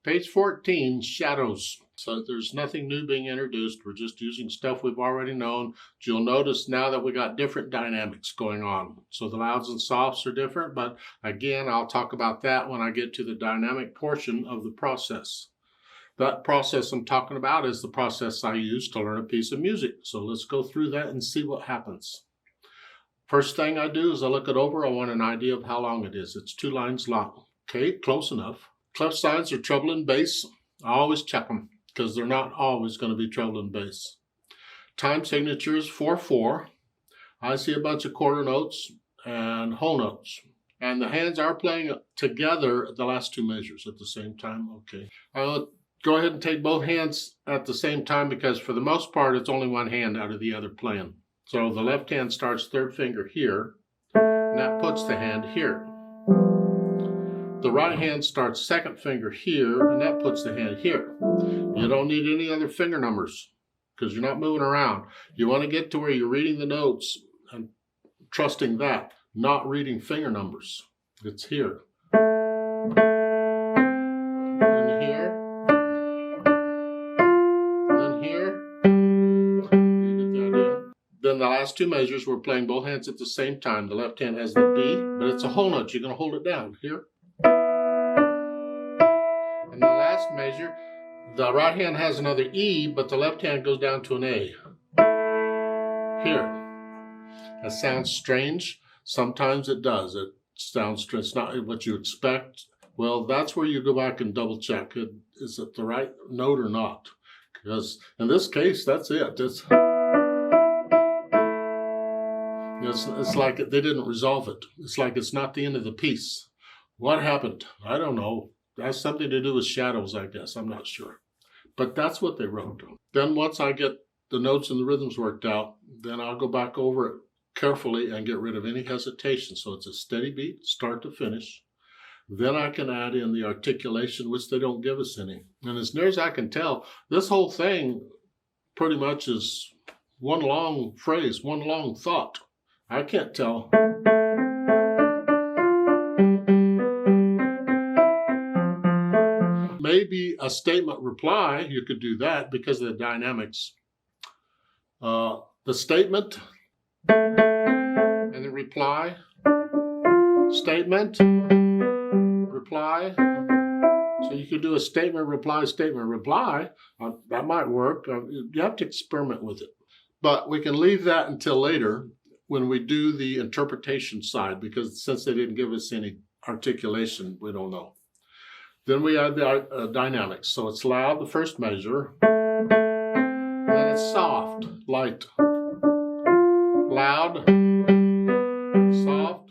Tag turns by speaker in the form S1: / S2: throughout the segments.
S1: Page 14, shadows. So there's nothing new being introduced. We're just using stuff we've already known. You'll notice now that we got different dynamics going on. So the louds and softs are different, but again, I'll talk about that when I get to the dynamic portion of the process. That process I'm talking about is the process I use to learn a piece of music. So let's go through that and see what happens. First thing I do is I look it over. I want an idea of how long it is. It's 2 lines long. Okay, close enough. Clef sides are treble and bass. I always check them because they're not always going to be treble and bass. Time signature is 4/4. I see a bunch of quarter notes and whole notes. And the hands are playing together the last 2 measures at the same time. Okay. I'll go ahead and take both hands at the same time because for the most part it's only one hand out of the other playing. So the left hand starts 3rd finger here, and that puts the hand here. The right hand starts 2nd finger here, and that puts the hand here. You don't need any other finger numbers because you're not moving around. You want to get to where you're reading the notes and trusting that, not reading finger numbers. It's here. And here. And here. You get the idea? Then the last 2 measures, we're playing both hands at the same time. The left hand has the B, but it's a whole note. You're going to hold it down here. And the last measure, the right hand has another E, but the left hand goes down to an A. Here. That sounds strange. Sometimes it does. It sounds strange. It's not what you expect. Well, that's where you go back and double check. Is it the right note or not? Because in this case, that's it. It's like they didn't resolve it. It's like it's not the end of the piece. What happened? I don't know. That has something to do with shadows, I guess. I'm not sure. But that's what they wrote. Then once I get the notes and the rhythms worked out, then I'll go back over it carefully and get rid of any hesitation. So it's a steady beat, start to finish. Then I can add in the articulation, which they don't give us any. And as near as I can tell, this whole thing pretty much is one long phrase, one long thought. I can't tell. Maybe a statement reply, you could do that because of the dynamics. The statement and the reply, statement, reply. So you could do a statement, reply, statement, reply. That might work. You have to experiment with it. But we can leave that until later when we do the interpretation side, because since they didn't give us any articulation, we don't know. Then we add the dynamics. So it's loud, the first measure. Then it's soft, light. Loud, soft.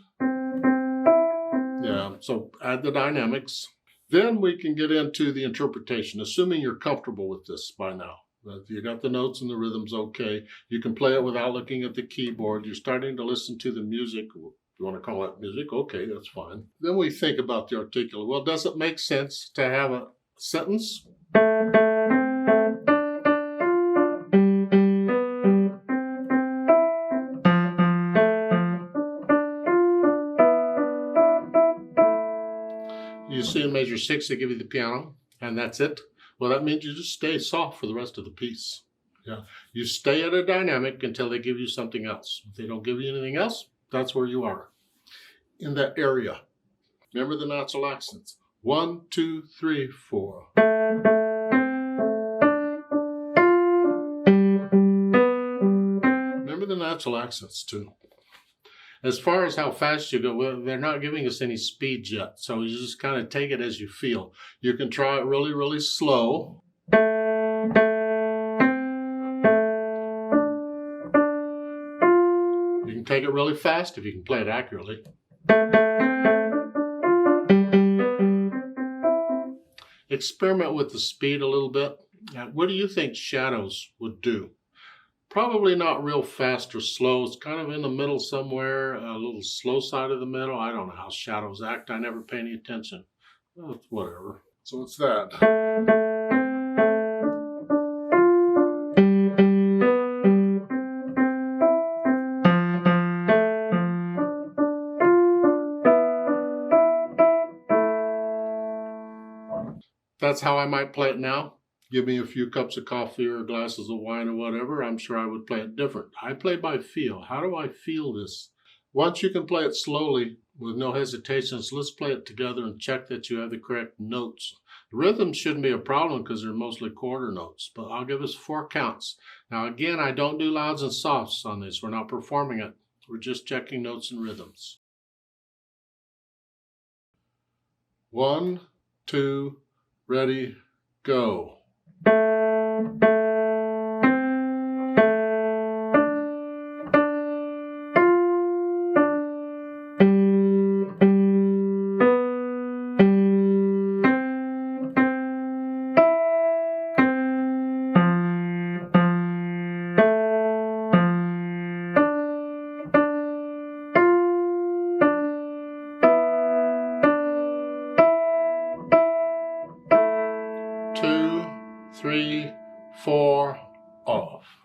S1: Yeah, so add the dynamics. Then we can get into the interpretation, assuming you're comfortable with this by now. You got the notes and the rhythms okay. You can play it without looking at the keyboard. You're starting to listen to the music. If you want to call that music, okay, that's fine. Then we think about the articulate. Well, does it make sense to have a sentence? You see in measure 6, they give you the piano, and that's it. Well, that means you just stay soft for the rest of the piece. Yeah, you stay at a dynamic until they give you something else. If they don't give you anything else, that's where you are, in that area. Remember the natural accents. 1, 2, 3, 4. Remember the natural accents too. As far as how fast you go, well, they're not giving us any speed yet, so you just kind of take it as you feel. You can try it really, really slow. You can take it really fast if you can play it accurately. Experiment with the speed a little bit. Now, what do you think shadows would do? Probably not real fast or slow. It's kind of in the middle somewhere, a little slow side of the middle. I don't know how shadows act. I never pay any attention. Well, it's whatever. So it's that. that's how I might play it now. Give me a few cups of coffee or glasses of wine or whatever, I'm sure I would play it different. I play by feel. How do I feel this? Once you can play it slowly with no hesitations, let's play it together and check that you have the correct notes. The rhythm shouldn't be a problem because they're mostly quarter notes, but I'll give us 4 counts. Now again, I don't do louds and softs on this. We're not performing it. We're just checking notes and rhythms. 1, 2, ready, go. Two, 3, 4, off.